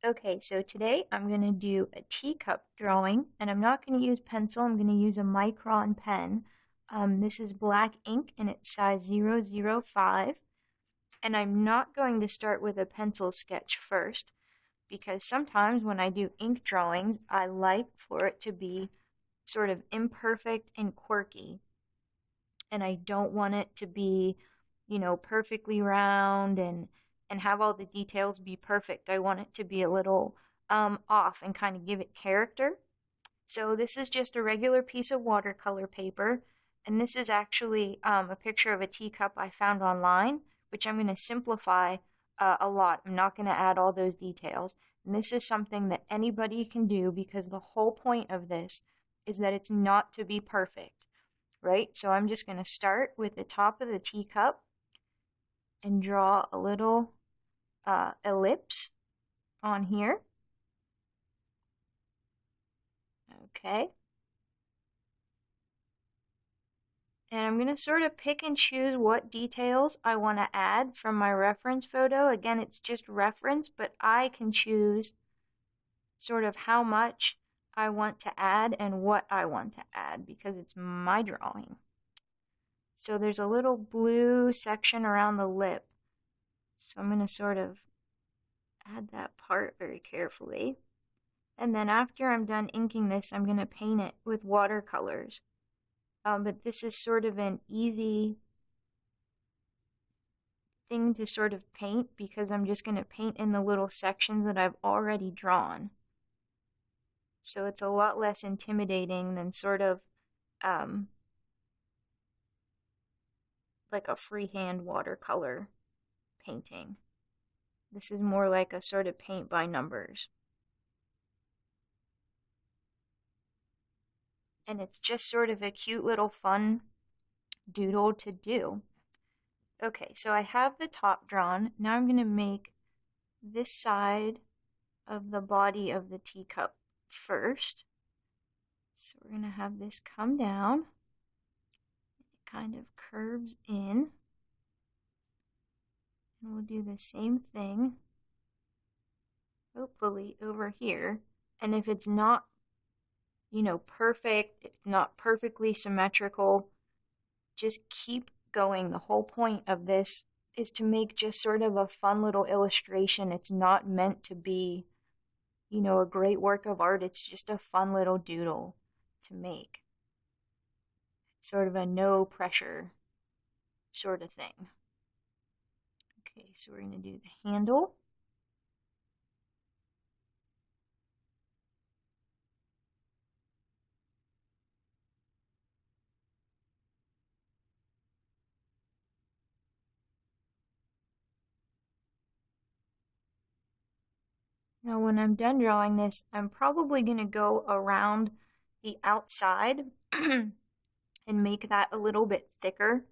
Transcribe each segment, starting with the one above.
Okay, so today I'm going to do a teacup drawing, and I'm not going to use pencil, I'm going to use a micron pen. This is black ink and it's size 005, and I'm not going to start with a pencil sketch first, because sometimes when I do ink drawings, I like for it to be sort of imperfect and quirky, and I don't want it to be, perfectly round and have all the details be perfect. I want it to be a little off and kind of give it character. So this is just a regular piece of watercolor paper, and this is actually a picture of a teacup I found online, which I'm going to simplify a lot. I'm not going to add all those details. And this is something that anybody can do because the whole point of this is that it's not to be perfect, right? So I'm just going to start with the top of the teacup and draw a little ellipse on here. Okay. And I'm going to sort of pick and choose what details I want to add from my reference photo. Again, it's just reference, but I can choose sort of how much I want to add and what I want to add because it's my drawing. So there's a little blue section around the lip. So I'm going to sort of add that part very carefully. And then after I'm done inking this, I'm going to paint it with watercolors. But this is sort of an easy thing to sort of paint because I'm just going to paint in the little sections that I've already drawn. So it's a lot less intimidating than sort of like a freehand watercolor painting. This is more like a sort of paint by numbers. And it's just sort of a cute little fun doodle to do. Okay, so I have the top drawn. Now I'm going to make this side of the body of the teacup first. So we're going to have this come down. It kind of curves in. And we'll do the same thing, hopefully, over here. And if it's not, perfect, not perfectly symmetrical, just keep going. The whole point of this is to make just sort of a fun little illustration. It's not meant to be, a great work of art. It's just a fun little doodle to make. Sort of a no pressure sort of thing. Okay, so we're going to do the handle. Now when I'm done drawing this, I'm probably going to go around the outside and make that a little bit thicker.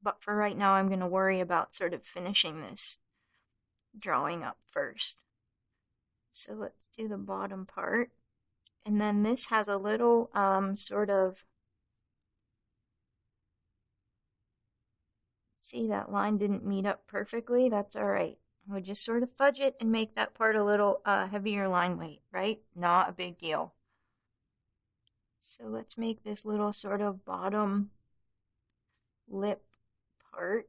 But for right now, I'm going to worry about sort of finishing this drawing up first. So let's do the bottom part. And then this has a little sort of, see, that line didn't meet up perfectly. That's all right. We'll just sort of fudge it and make that part a little heavier line weight, right? Not a big deal. So let's make this little sort of bottom lip part.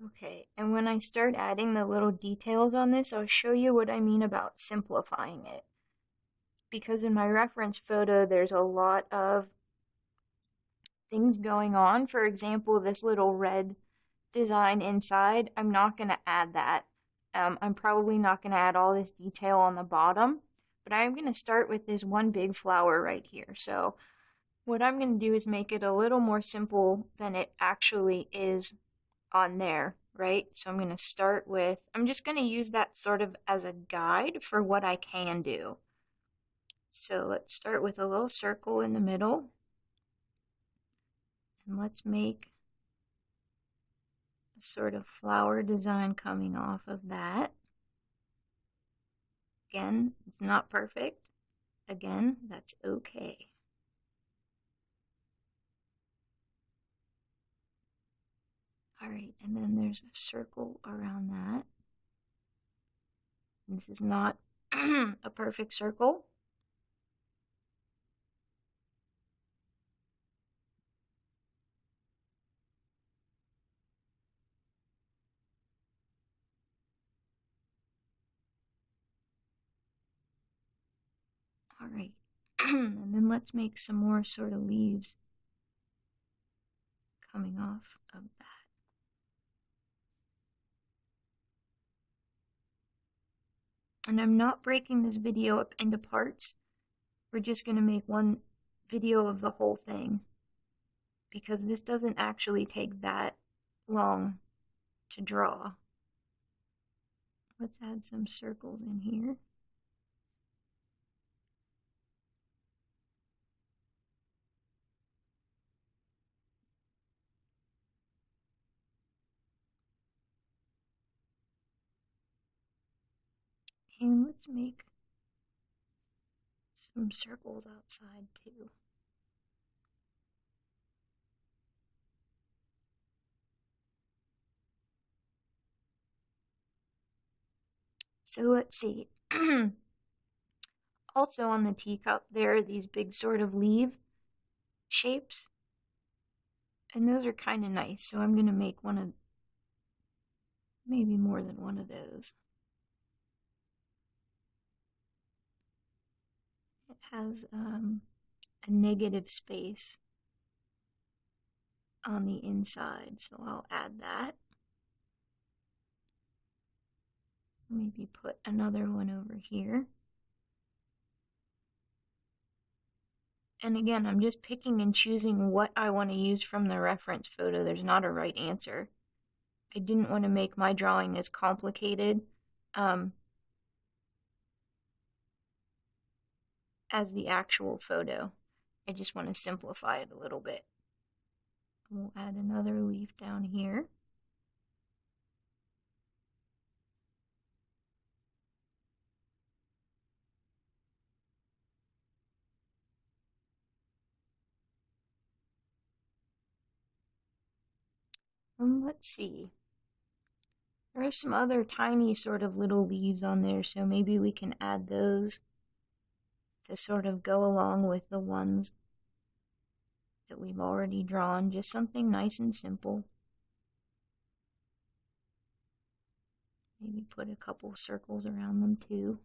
Okay, and when I start adding the little details on this, I'll show you what I mean about simplifying it. Because in my reference photo, there's a lot of things going on. For example, this little red design inside, I'm not going to add that. I'm probably not going to add all this detail on the bottom, but I'm going to start with this one big flower right here. So what I'm going to do is make it a little more simple than it actually is on there, right? So I'm going to start with, I'm just going to use that sort of as a guide for what I can do. So let's start with a little circle in the middle. And let's make a sort of flower design coming off of that. Again, it's not perfect. Again, that's okay. Alright, and then there's a circle around that. This is not a perfect circle. Alright, and then let's make some more sort of leaves coming off of that. And I'm not breaking this video up into parts. We're just going to make one video of the whole thing, because this doesn't actually take that long to draw. Let's add some circles in here. And let's make some circles outside too. So let's see. Also on the teacup, there are these big sort of leaf shapes. And those are kind of nice. So I'm going to make one of, maybe more than one of those. It has a negative space on the inside, so I'll add that. Maybe put another one over here. And again, I'm just picking and choosing what I want to use from the reference photo. There's not a right answer. I didn't want to make my drawing as complicated as the actual photo. I just want to simplify it a little bit. We'll add another leaf down here. Let's see. There are some other tiny sort of little leaves on there, so maybe we can add those to sort of go along with the ones that we've already drawn. Just something nice and simple. Maybe put a couple circles around them too.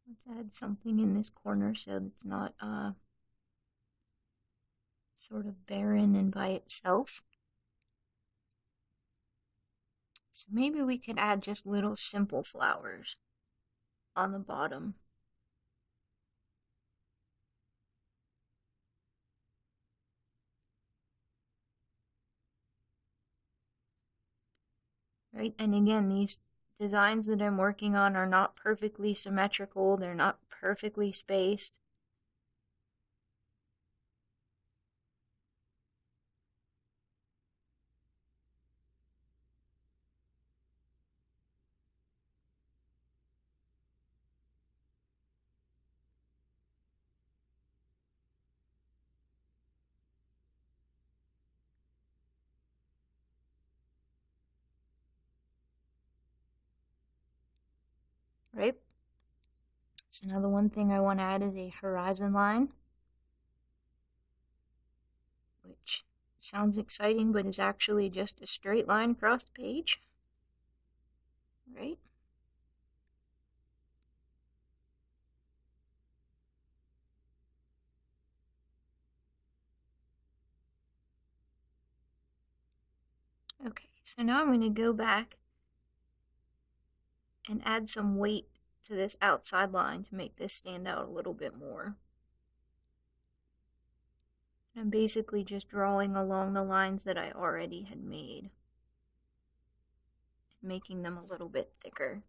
Let's add something in this corner so it's not sort of barren and by itself. So maybe we could add just little simple flowers on the bottom. Right, and again, these designs that I'm working on are not perfectly symmetrical, they're not perfectly spaced. Right? So another one thing I want to add is a horizon line, which sounds exciting, but is actually just a straight line across the page. Right? Okay, so now I'm going to go back and add some weight to this outside line to make this stand out a little bit more. I'm basically just drawing along the lines that I already had made, making them a little bit thicker.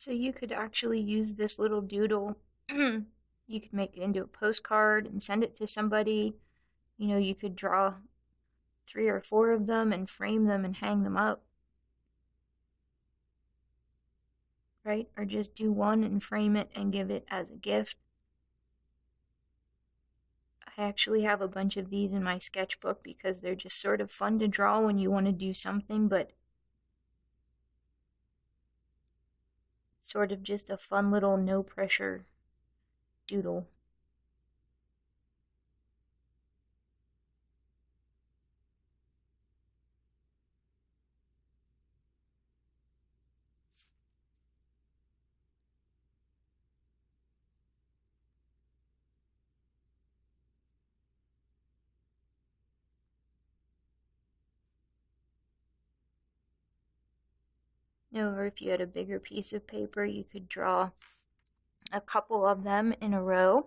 So you could actually use this little doodle. You could make it into a postcard and send it to somebody. You know, you could draw 3 or 4 of them and frame them and hang them up, right? Or just do one and frame it and give it as a gift. I actually have a bunch of these in my sketchbook because they're just sort of fun to draw when you want to do something, but sort of just a fun little no pressure doodle. Or if you had a bigger piece of paper, you could draw a couple of them in a row.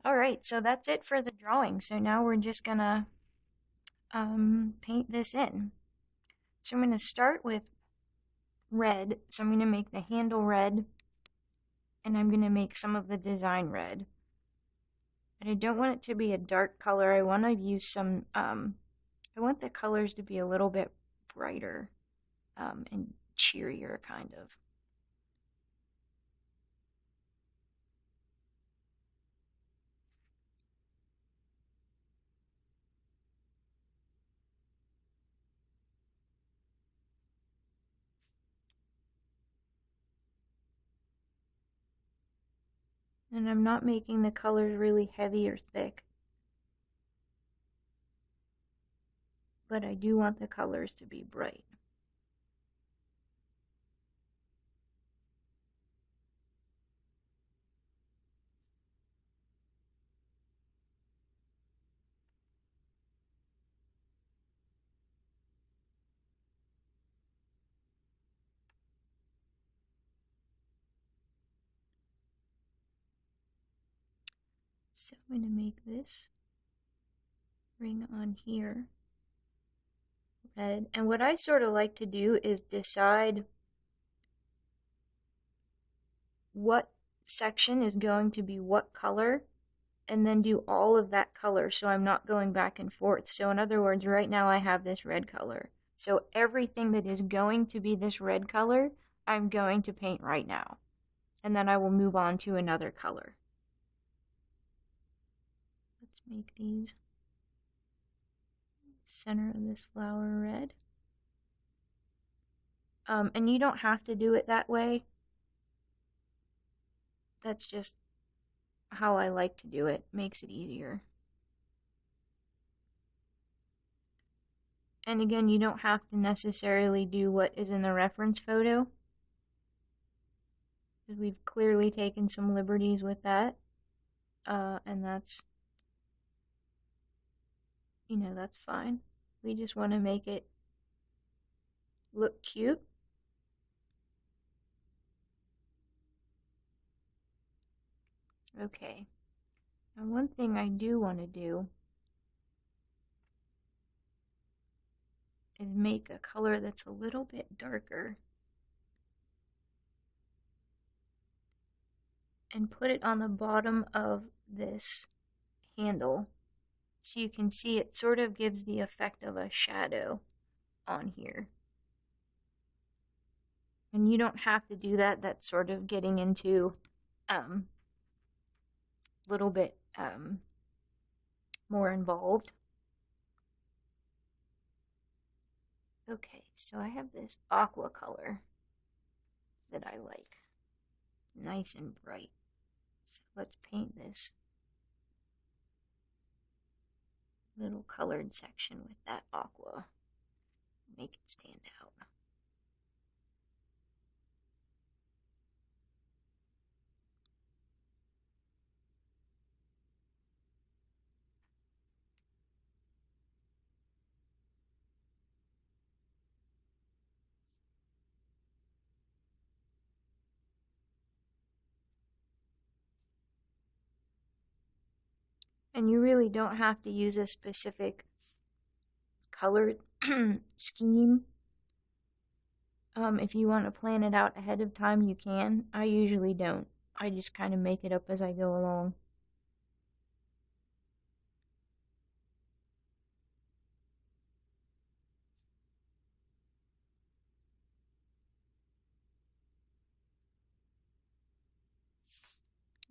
All right, so that's it for the drawing. So now we're just gonna paint this in. So I'm gonna start with red. So I'm gonna make the handle red, and I'm gonna make some of the design red. And I don't want it to be a dark color. I want to use some, I want the colors to be a little bit brighter and cheerier, kind of. And I'm not making the colors really heavy or thick, but I do want the colors to be bright. So I'm going to make this ring on here red. And what I sort of like to do is decide what section is going to be what color, and then do all of that color so I'm not going back and forth. So in other words, right now I have this red color. So everything that is going to be this red color, I'm going to paint right now. And then I will move on to another color. Let's make these center of this flower red. And you don't have to do it that way. That's just how I like to do it. Makes it easier. And again, you don't have to necessarily do what is in the reference photo, because we've clearly taken some liberties with that. And that's, that's fine. We just want to make it look cute. Okay. And one thing I do want to do is make a color that's a little bit darker and put it on the bottom of this handle, so you can see it sort of gives the effect of a shadow on here. And you don't have to do that. That's sort of getting into a little bit more involved. Okay, so I have this aqua color that I like. Nice and bright. So let's paint this little colored section with that aqua. Make it stand out. And you really don't have to use a specific color scheme. If you want to plan it out ahead of time, you can. I usually don't. I just kind of make it up as I go along.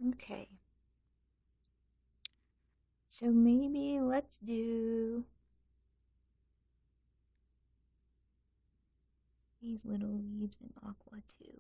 Okay. So maybe let's do these little leaves in aqua too.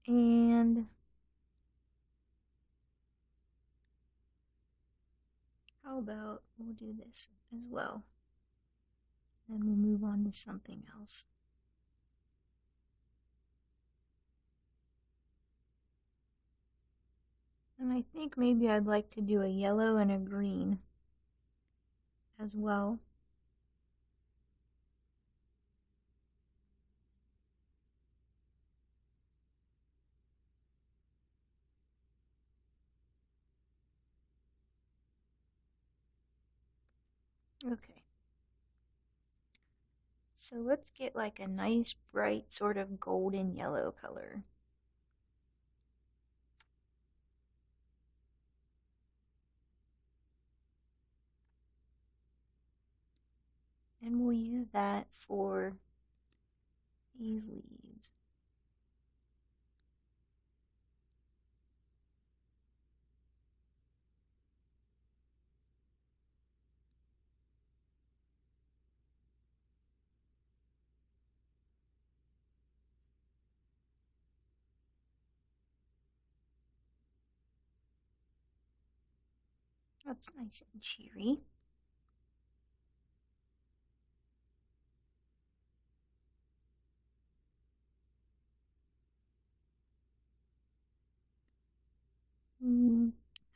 And how about we'll do this as well. Then we'll move on to something else. And I think maybe I'd like to do a yellow and a green as well. Okay. So let's get like a nice bright sort of golden yellow color. And we'll use that for these leaves. That's nice and cheery.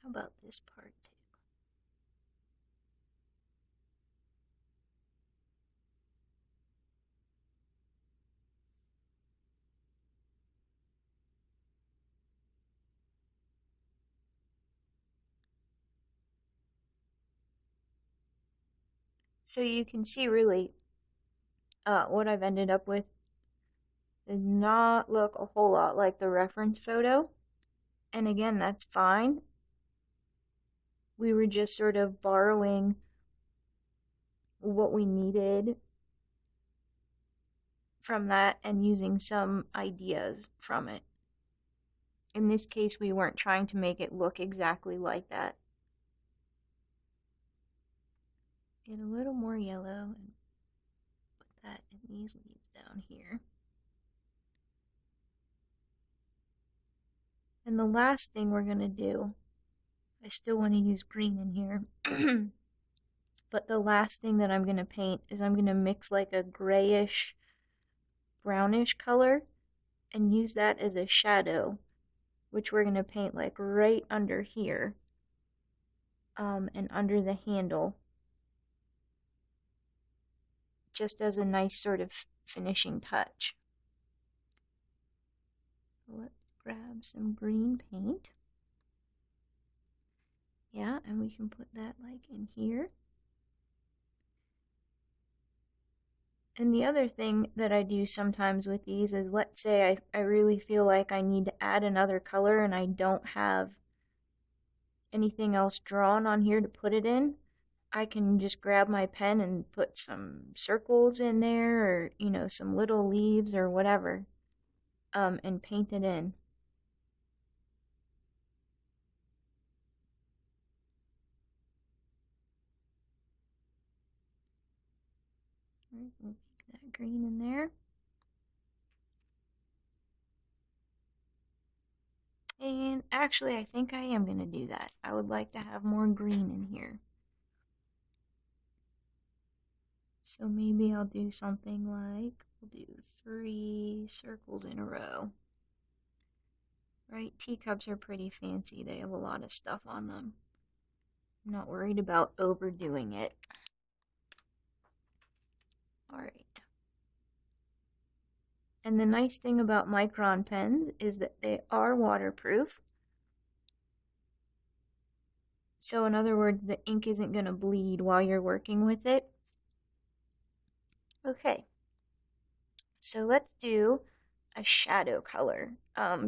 How about this part too? So you can see really what I've ended up with did not look a whole lot like the reference photo. And again, that's fine. We were just sort of borrowing what we needed from that and using some ideas from it. In this case, we weren't trying to make it look exactly like that. Get a little more yellow and put that in these leaves down here. And the last thing we're going to do, I still want to use green in here, but the last thing that I'm going to paint is I'm going to mix like a grayish, brownish color and use that as a shadow, which we're going to paint like right under here and under the handle, just as a nice sort of finishing touch. Let's grab some green paint. Yeah, and we can put that like in here. And the other thing that I do sometimes with these is, let's say I really feel like I need to add another color and I don't have anything else drawn on here to put it in. I can just grab my pen and put some circles in there, or, you know, some little leaves or whatever, and paint it in. Right, we'll keep that green in there. And actually, I think I am going to do that. I would like to have more green in here. So maybe I'll do something like, we'll do 3 circles in a row. right? Teacups are pretty fancy. They have a lot of stuff on them. I'm not worried about overdoing it. All right. And the nice thing about micron pens is that they are waterproof. So in other words, the ink isn't going to bleed while you're working with it. Okay, so let's do a shadow color.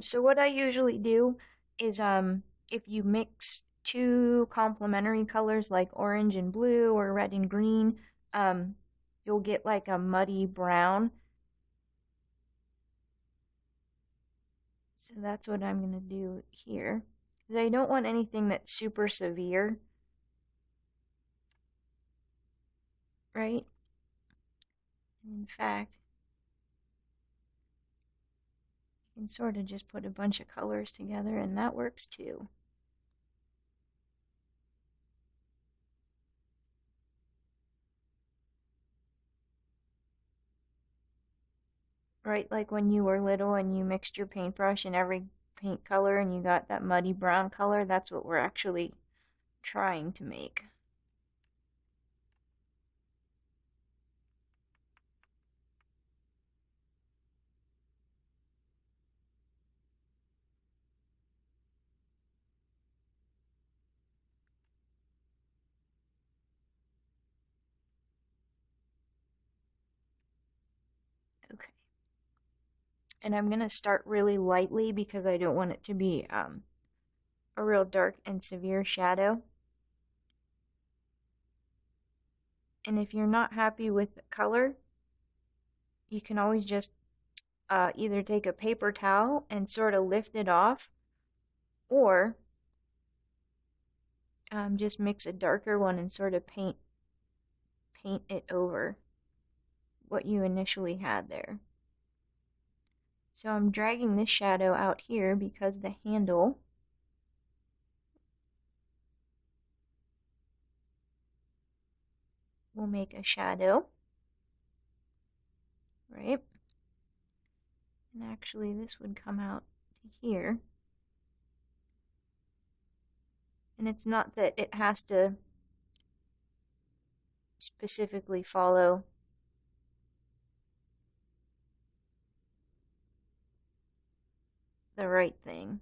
So what I usually do is if you mix two complementary colors like orange and blue or red and green, you'll get like a muddy brown. So that's what I'm going to do here. Because I don't want anything that's super severe, right? In fact, you can sort of just put a bunch of colors together and that works too. Right, like when you were little and you mixed your paintbrush in every paint color and you got that muddy brown color, that's what we're actually trying to make. Okay. And I'm going to start really lightly because I don't want it to be a real dark and severe shadow. And if you're not happy with the color, you can always just either take a paper towel and sort of lift it off, or just mix a darker one and sort of paint it over what you initially had there. So I'm dragging this shadow out here because the handle will make a shadow, right? And actually this would come out to here. And it's not that it has to specifically follow the right thing.